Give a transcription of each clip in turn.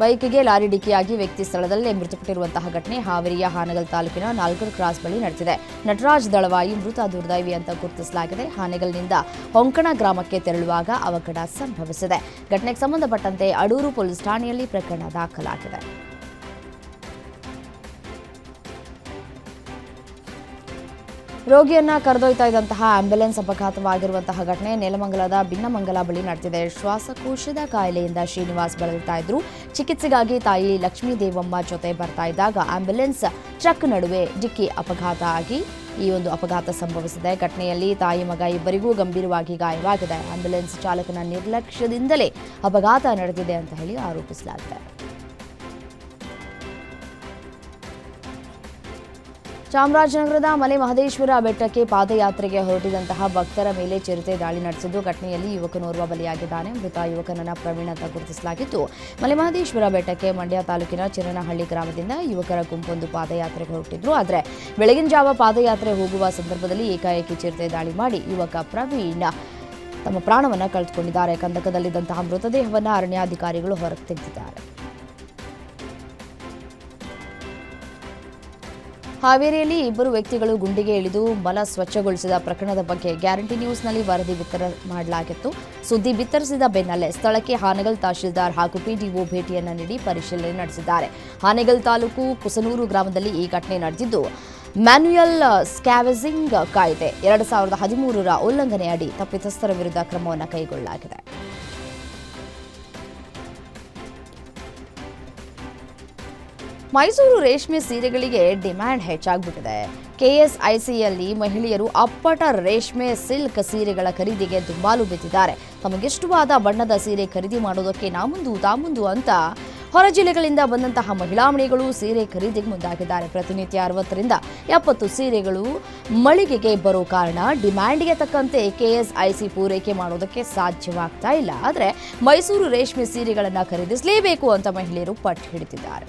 ಬೈಕ್ಗೆ lorry ಡಿಕ್ಕಿಯಾಗಿ ವ್ಯಕ್ತಿ ಸ್ಥಳದಲ್ಲೇ ಮೃತಪಟ್ಟಿರುವಂತಹ ಘಟನೆ ಹಾವೇರಿಯ ಹಾನಗಲ್ ತಾಲೂಕಿನ ನಾಲ್ಕರ್ ಕ್ರಾಸ್ ಬಳಿ ನಡೆದಿದೆ. ನಟರಾಜ್ ದಳವಾಯಿ ಮೃತ ದುರ್ದೈವಿ ಅಂತ ಗುರುತಿಸಲಾಗಿದೆ. ಹಾನಗಲ್ನಿಂದ ಹೊಂಕಣ ಗ್ರಾಮಕ್ಕೆ ತೆರಳುವಾಗ ಅವಘಡ ಸಂಭವಿಸಿದೆ. ಘಟನೆಗೆ ಸಂಬಂಧಪಟ್ಟಂತೆ ಅಡೂರು ಪೊಲೀಸ್ ಠಾಣೆಯಲ್ಲಿ ಪ್ರಕರಣ ದಾಖಲಾಗಿದೆ. ರೋಗಿಯನ್ನ ಕರೆದೊಯ್ತಾ ಇದ್ದಂತಹ ಆಂಬ್ಯುಲೆನ್ಸ್ ಅಪಘಾತವಾಗಿರುವಂತಹ ಘಟನೆ ನೆಲಮಂಗಲದ ಭಿನ್ನಮಂಗಲ ಬಳಿ ನಡೆದಿದೆ. ಶ್ವಾಸಕೋಶದ ಕಾಯಿಲೆಯಿಂದ ಶ್ರೀನಿವಾಸ್ ಬಳಲ್ತಾ ಇದ್ರು. ಚಿಕಿತ್ಸೆಗಾಗಿ ತಾಯಿ ಲಕ್ಷ್ಮೀದೇವಮ್ಮ ಜೊತೆ ಬರ್ತಾ ಇದ್ದಾಗ ಆಂಬ್ಯುಲೆನ್ಸ್ ಟ್ರಕ್ ನಡುವೆ ಡಿಕ್ಕಿ ಅಪಘಾತ ಆಗಿ ಈ ಒಂದು ಅಪಘಾತ ಸಂಭವಿಸಿದೆ. ಘಟನೆಯಲ್ಲಿ ತಾಯಿ ಮಗ ಇಬ್ಬರಿಗೂ ಗಂಭೀರವಾಗಿ ಗಾಯವಾಗಿದೆ. ಆಂಬ್ಯುಲೆನ್ಸ್ ಚಾಲಕನ ನಿರ್ಲಕ್ಷ್ಯದಿಂದಲೇ ಅಪಘಾತ ನಡೆದಿದೆ ಅಂತ ಹೇಳಿ ಆರೋಪಿಸಲಾಗಿದೆ. ಚಾಮರಾಜನಗರದ ಮಲೆ ಮಹದೇಶ್ವರ ಬೆಟ್ಟಕ್ಕೆ ಪಾದಯಾತ್ರೆಗೆ ಹೊರಟಿದಂತಹ ಭಕ್ತರ ಮೇಲೆ ಚಿರತೆ ದಾಳಿ ನಡೆಸಿದ್ದು ಘಟನೆಯಲ್ಲಿ ಯುವಕನೋರ್ವ ಬಲಿಯಾಗಿದ್ದಾನೆ. ಮೃತ ಯುವಕನನ್ನ ಪ್ರವೀಣ್ ಅಂತ ಗುರುತಿಸಲಾಗಿದ್ದು, ಮಲೆ ಮಹದೇಶ್ವರ ಬೆಟ್ಟಕ್ಕೆ ಮಂಡ್ಯ ತಾಲೂಕಿನ ಚಿರನಹಳ್ಳಿ ಗ್ರಾಮದಿಂದ ಯುವಕರ ಗುಂಪೊಂದು ಪಾದಯಾತ್ರೆಗೆ ಹೊರಟಿದ್ರು. ಆದರೆ ಬೆಳಗಿನ ಜಾವ ಪಾದಯಾತ್ರೆ ಹೋಗುವ ಸಂದರ್ಭದಲ್ಲಿ ಏಕಾಏಕಿ ಚಿರತೆ ದಾಳಿ ಮಾಡಿ ಯುವಕ ಪ್ರವೀಣ್ ತಮ್ಮ ಪ್ರಾಣವನ್ನ ಕಳೆದುಕೊಂಡಿದ್ದಾರೆ. ಕಂದಕದಲ್ಲಿದ್ದಂತಹ ಮೃತದೇಹವನ್ನು ಅರಣ್ಯಾಧಿಕಾರಿಗಳು ಹೊರಗೆ ತೆಗೆದಿದ್ದಾರೆ. ಹಾವೇರಿಯಲ್ಲಿ ಇಬ್ಬರು ವ್ಯಕ್ತಿಗಳು ಗುಂಡಿಗೆ ಇಳಿದು ಮಲ ಸ್ವಚ್ಛಗೊಳಿಸಿದ ಪ್ರಕರಣದ ಬಗ್ಗೆ ಗ್ಯಾರಂಟಿ ನ್ಯೂಸ್ನಲ್ಲಿ ವರದಿ ಮಾಡಲಾಗಿತ್ತು. ಸುದ್ದಿ ಬಿತ್ತರಿಸಿದ ಬೆನ್ನಲ್ಲೇ ಸ್ಥಳಕ್ಕೆ ಹಾನಗಲ್ ತಹಶೀಲ್ದಾರ್ ಹಾಗೂ ಪಿಡಿಒ ಭೇಟಿಯನ್ನು ನೀಡಿ ಪರಿಶೀಲನೆ ನಡೆಸಿದ್ದಾರೆ. ಹಾನಗಲ್ ತಾಲೂಕು ಕುಸನೂರು ಗ್ರಾಮದಲ್ಲಿ ಈ ಘಟನೆ ನಡೆದಿದ್ದು, ಮ್ಯಾನ್ಯುಯಲ್ ಸ್ಕ್ಯಾವೆಜಿಂಗ್ ಕಾಯ್ದೆ 2013ರ ಉಲ್ಲಂಘನೆ ಅಡಿ ತಪ್ಪಿತಸ್ಥರ ವಿರುದ್ಧ ಕ್ರಮವನ್ನು ಕೈಗೊಳ್ಳಲಾಗಿದೆ. ಮೈಸೂರು ರೇಷ್ಮೆ ಸೀರೆಗಳಿಗೆ ಡಿಮ್ಯಾಂಡ್ ಹೆಚ್ಚಾಗ್ಬಿಟ್ಟಿದೆ. ಕೆಎಸ್ಐಸಿಯಲ್ಲಿ ಮಹಿಳೆಯರು ಅಪ್ಪಟ ರೇಷ್ಮೆ ಸಿಲ್ಕ್ ಸೀರೆಗಳ ಖರೀದಿಗೆ ದುಂಬಾಲು ಬಿದ್ದಿದ್ದಾರೆ. ತಮಗಿಷ್ಟವಾದ ಬಣ್ಣದ ಸೀರೆ ಖರೀದಿ ಮಾಡೋದಕ್ಕೆ ತಾಮುಂದು ಅಂತ ಹೊರ ಜಿಲ್ಲೆಗಳಿಂದ ಬಂದಂತಹ ಮಹಿಳಾಮಣಿಗಳು ಸೀರೆ ಖರೀದಿಗೆ ಮುಂದಾಗಿದ್ದಾರೆ. ಪ್ರತಿನಿತ್ಯ 60ರಿಂದ 70 ಸೀರೆಗಳು ಮಳಿಗೆಗೆ ಬರೋ ಕಾರಣ ಡಿಮ್ಯಾಂಡ್ಗೆ ತಕ್ಕಂತೆ ಕೆಎಸ್ಐಸಿ ಪೂರೈಕೆ ಮಾಡೋದಕ್ಕೆ ಸಾಧ್ಯವಾಗ್ತಾ ಇಲ್ಲ. ಆದರೆ ಮೈಸೂರು ರೇಷ್ಮೆ ಸೀರೆಗಳನ್ನು ಖರೀದಿಸಲೇಬೇಕು ಅಂತ ಮಹಿಳೆಯರು ಪಟ್ಟು ಹಿಡಿದಿದ್ದಾರೆ.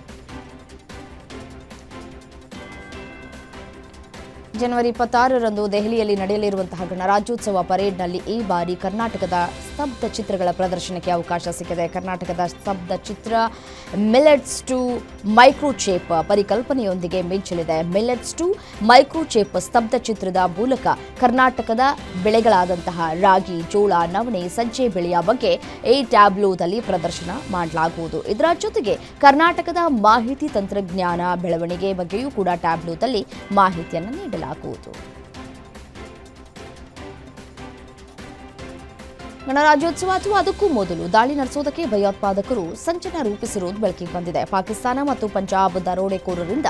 ಜನವರಿ 26ರಂದು ದೆಹಲಿಯಲ್ಲಿ ನಡೆಯಲಿರುವಂತಹ ಗಣರಾಜ್ಯೋತ್ಸವ ಪರೇಡ್ನಲ್ಲಿ ಈ ಬಾರಿ ಕರ್ನಾಟಕದ ಸ್ತಬ್ಧ ಚಿತ್ರಗಳ ಪ್ರದರ್ಶನಕ್ಕೆ ಅವಕಾಶ ಸಿಕ್ಕಿದೆ. ಕರ್ನಾಟಕದ ಸ್ತಬ್ಧ ಚಿತ್ರ ಮಿಲೆಟ್ಸ್ ಟು ಮೈಕ್ರೋಚೇಪ್ ಪರಿಕಲ್ಪನೆಯೊಂದಿಗೆ ಮಿಂಚಲಿದೆ. ಮಿಲೆಟ್ಸ್ ಟು ಮೈಕ್ರೋಚೇಪ್ ಸ್ತಬ್ಧ ಚಿತ್ರದ ಮೂಲಕ ಕರ್ನಾಟಕದ ಬೆಳೆಗಳಾದಂತಹ ರಾಗಿ, ಜೋಳ, ನವಣೆ, ಸಜ್ಜೆ ಬೆಳೆಯ ಬಗ್ಗೆ ಈ ಟ್ಯಾಬ್ಲೋದಲ್ಲಿ ಪ್ರದರ್ಶನ ಮಾಡಲಾಗುವುದು. ಇದರ ಜೊತೆಗೆ ಕರ್ನಾಟಕದ ಮಾಹಿತಿ ತಂತ್ರಜ್ಞಾನ ಬೆಳವಣಿಗೆ ಬಗ್ಗೆಯೂ ಕೂಡ ಟ್ಯಾಬ್ಲೋದಲ್ಲಿ ಮಾಹಿತಿಯನ್ನು ನೀಡಲಾಗುವುದು. ಗಣರಾಜ್ಯೋತ್ಸವ ಅಥವಾ ಅದಕ್ಕೂ ಮೊದಲು ದಾಳಿ ನಡೆಸೋದಕ್ಕೆ ಭಯೋತ್ಪಾದಕರು ಸಂಚನ ರೂಪಿಸಿರುವುದು ಬೆಳಕಿಗೆ ಬಂದಿದೆ. ಪಾಕಿಸ್ತಾನ ಮತ್ತು ಪಂಜಾಬ್ ದರೋಡೆಕೋರರಿಂದ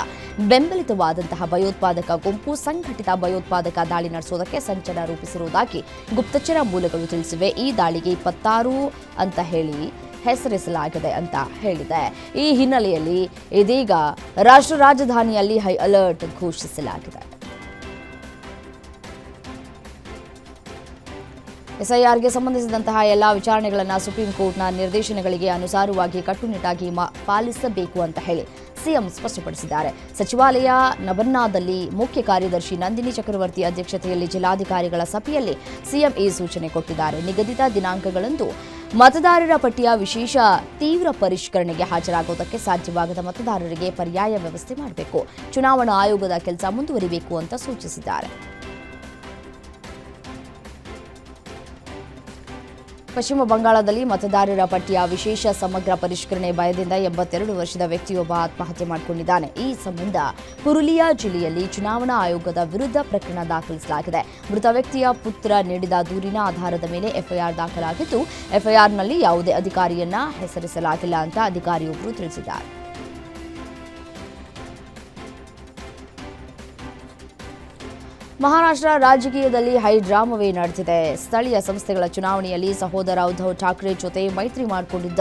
ಬೆಂಬಲಿತವಾದಂತಹ ಭಯೋತ್ಪಾದಕ ಗುಂಪು ಸಂಘಟಿತ ಭಯೋತ್ಪಾದಕ ದಾಳಿ ನಡೆಸೋದಕ್ಕೆ ಸಂಚನ ರೂಪಿಸಿರುವುದಾಗಿ ಗುಪ್ತಚರ ಮೂಲಗಳು ತಿಳಿಸಿವೆ. ಈ ದಾಳಿಗೆ 26 ಅಂತ ಹೇಳಿ ಹೆಸರಿಸಲಾಗಿದೆ ಅಂತ ಹೇಳಿದೆ. ಈ ಹಿನ್ನೆಲೆಯಲ್ಲಿ ಇದೀಗ ರಾಷ್ಟ್ರ ರಾಜಧಾನಿಯಲ್ಲಿ ಹೈ ಅಲರ್ಟ್ ಘೋಷಿಸಲಾಗಿದೆ. ಎಸ್ಐಆರ್ಗೆ ಸಂಬಂಧಿಸಿದಂತಹ ಎಲ್ಲಾ ವಿಚಾರಣೆಗಳನ್ನು ಸುಪ್ರೀಂ ಕೋರ್ಟ್ನ ನಿರ್ದೇಶನಗಳಿಗೆ ಅನುಸಾರವಾಗಿ ಕಟ್ಟುನಿಟ್ಟಾಗಿ ಪಾಲಿಸಬೇಕು ಅಂತ ಹೇಳಿ ಸಿಎಂ ಸ್ಪಷ್ಟಪಡಿಸಿದ್ದಾರೆ. ಸಚಿವಾಲಯ ನವನ್ನಾದಲ್ಲಿ ಮುಖ್ಯ ಕಾರ್ಯದರ್ಶಿ ನಂದಿನಿ ಚಕ್ರವರ್ತಿ ಅಧ್ಯಕ್ಷತೆಯಲ್ಲಿ ಜಿಲ್ಲಾಧಿಕಾರಿಗಳ ಸಭೆಯಲ್ಲಿ ಸಿಎಂ ಈ ಸೂಚನೆ ಕೊಟ್ಟಿದ್ದಾರೆ. ನಿಗದಿತ ದಿನಾಂಕಗಳಂದು ಮತದಾರರ ಪಟ್ಟಿಯ ವಿಶೇಷ ತೀವ್ರ ಪರಿಷ್ಕರಣೆಗೆ ಹಾಜರಾಗುವುದಕ್ಕೆ ಸಾಧ್ಯವಾಗದ ಮತದಾರರಿಗೆ ಪರ್ಯಾಯ ವ್ಯವಸ್ಥೆ ಮಾಡಬೇಕು. ಚುನಾವಣಾ ಆಯೋಗದ ಕೆಲಸ ಮುಂದುವರಿಬೇಕು ಅಂತ ಸೂಚಿಸಿದ್ದಾರೆ. ಪಶ್ಚಿಮ ಬಂಗಾಳದಲ್ಲಿ ಮತದಾರರ ಪಟ್ಟಿಯ ವಿಶೇಷ ಸಮಗ್ರ ಪರಿಷ್ಕರಣೆ ಭಯದಿಂದ 82 ವರ್ಷದ ವ್ಯಕ್ತಿಯೊಬ್ಬ ಆತ್ಮಹತ್ಯೆ ಮಾಡಿಕೊಂಡಿದ್ದಾನೆ. ಈ ಸಂಬಂಧ ಪುರುಲಿಯಾ ಜಿಲ್ಲೆಯಲ್ಲಿ ಚುನಾವಣಾ ಆಯೋಗದ ವಿರುದ್ಧ ಪ್ರಕರಣ ದಾಖಲಿಸಲಾಗಿದೆ. ಮೃತ ವ್ಯಕ್ತಿಯ ಪುತ್ರ ನೀಡಿದ ದೂರಿನ ಆಧಾರದ ಮೇಲೆ ಎಫ್ಐಆರ್ ದಾಖಲಾಗಿದ್ದು, ಎಫ್ಐಆರ್ನಲ್ಲಿ ಯಾವುದೇ ಅಧಿಕಾರಿಯನ್ನ ಹೆಸರಿಸಲಾಗಿಲ್ಲ ಅಂತ ಅಧಿಕಾರಿಯೊಬ್ಬರು ತಿಳಿಸಿದ್ದಾರೆ. ಮಹಾರಾಷ್ಟ್ರ ರಾಜಕೀಯದಲ್ಲಿ ಹೈಡ್ರಾಮವೇ ನಡೆದಿದೆ. ಸ್ಥಳೀಯ ಸಂಸ್ಥೆಗಳ ಚುನಾವಣೆಯಲ್ಲಿ ಸಹೋದರ ಉದ್ಧವ್ ಠಾಕ್ರೆ ಜೊತೆ ಮೈತ್ರಿ ಮಾಡಿಕೊಂಡಿದ್ದ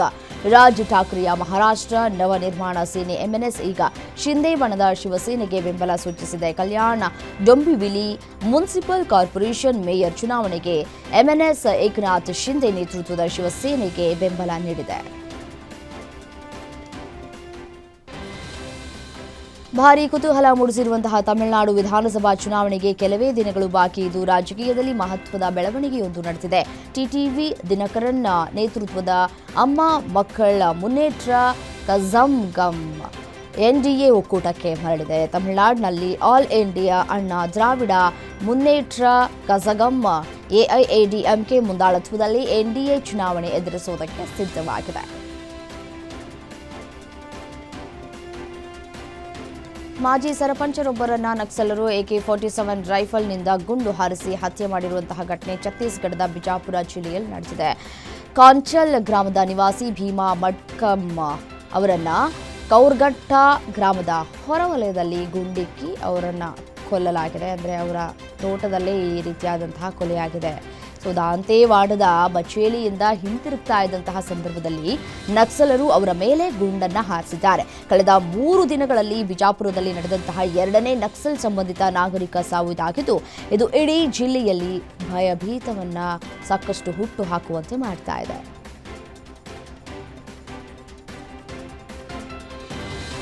ರಾಜ್ ಠಾಕ್ರೆಯ ಮಹಾರಾಷ್ಟ್ರ ನವ ನಿರ್ಮಾಣ ಸೇನೆ ಎಂಎನ್ಎಸ್ ಈಗ ಶಿಂದೆ ಬಣದ ಶಿವಸೇನೆಗೆ ಬೆಂಬಲ ಸೂಚಿಸಿದೆ. ಕಲ್ಯಾಣ ಡೊಂಬಿವಿಲಿ ಮುನ್ಸಿಪಲ್ ಕಾರ್ಪೊರೇಷನ್ ಮೇಯರ್ ಚುನಾವಣೆಗೆ ಎಂಎನ್ಎಸ್ ಏಕನಾಥ್ ಶಿಂದೆ ನೇತೃತ್ವದ ಶಿವಸೇನೆಗೆ ಬೆಂಬಲ ನೀಡಿದೆ. ಭಾರೀ ಕುತೂಹಲ ಮೂಡಿಸಿರುವಂತಹ ತಮಿಳುನಾಡು ವಿಧಾನಸಭಾ ಚುನಾವಣೆಗೆ ಕೆಲವೇ ದಿನಗಳು ಬಾಕಿ ಇದ್ದು ರಾಜಕೀಯದಲ್ಲಿ ಮಹತ್ವದ ಬೆಳವಣಿಗೆಯೊಂದು ನಡೆದಿದೆ. ಟಿಟಿವಿ ದಿನಕರನ್ ನೇತೃತ್ವದ ಅಮ್ಮ ಮಕ್ಕಳ ಮುನ್ನೇಟ್ರ ಕಜಂಗಮ್ ಎನ್ಡಿಎ ಒಕ್ಕೂಟಕ್ಕೆ ಮರಳಿದೆ. ತಮಿಳುನಾಡಿನಲ್ಲಿ ಆಲ್ ಇಂಡಿಯಾ ಅಣ್ಣಾ ದ್ರಾವಿಡ ಮುನ್ನೇಟ್ರ ಕಜಗಮ್ ಎಐಎಡಿಎಂಕೆ ಮುಂದಾಳತ್ವದಲ್ಲಿ ಎನ್ಡಿಎ ಚುನಾವಣೆ ಎದುರಿಸುವುದಕ್ಕೆ ಸಿದ್ಧವಾಗಿದೆ. ಮಾಜಿ ಸರಪಂಚರೊಬ್ಬರನ್ನ ನಕ್ಸಲರು AK-47 ರೈಫಲ್ನಿಂದ ಗುಂಡು ಹಾರಿಸಿ ಹತ್ಯೆ ಮಾಡಿರುವಂತಹ ಘಟನೆ ಛತ್ತೀಸ್ಗಢದ ಬಿಜಾಪುರ ಜಿಲ್ಲೆಯಲ್ಲಿ ನಡೆದಿದೆ. ಕಾಂಚಲ್ ಗ್ರಾಮದ ನಿವಾಸಿ ಭೀಮಾ ಮಡ್ಕಮ್ಮ ಅವರನ್ನ ಕೌರ್ಘಟ್ಟ ಗ್ರಾಮದ ಹೊರವಲಯದಲ್ಲಿ ಗುಂಡಿಕ್ಕಿ ಅವರನ್ನು ಕೊಲ್ಲಲಾಗಿದೆ. ಅಂದರೆ ಅವರ ತೋಟದಲ್ಲೇ ಈ ರೀತಿಯಾದಂತಹ ಕೊಲೆಯಾಗಿದೆ. ಸೊ ದಾಂತೇವಾಡದ ಬಚೇಲಿಯಿಂದ ಹಿಂತಿರುಗ್ತಾ ಇದ್ದಂತಹ ಸಂದರ್ಭದಲ್ಲಿ ನಕ್ಸಲರು ಅವರ ಮೇಲೆ ಗುಂಡನ್ನು ಹಾರಿಸಿದ್ದಾರೆ. ಕಳೆದ 3 ದಿನಗಳಲ್ಲಿ ಬಿಜಾಪುರದಲ್ಲಿ ನಡೆದಂತಹ 2ನೇ ನಕ್ಸಲ್ ಸಂಬಂಧಿತ ನಾಗರಿಕ ಸಾವು ಇದಾಗಿದ್ದು, ಇದು ಇಡೀ ಜಿಲ್ಲೆಯಲ್ಲಿ ಭಯಭೀತವನ್ನ ಸಾಕಷ್ಟು ಹುಟ್ಟು ಹಾಕುವಂತೆ ಮಾಡ್ತಾ ಇದೆ.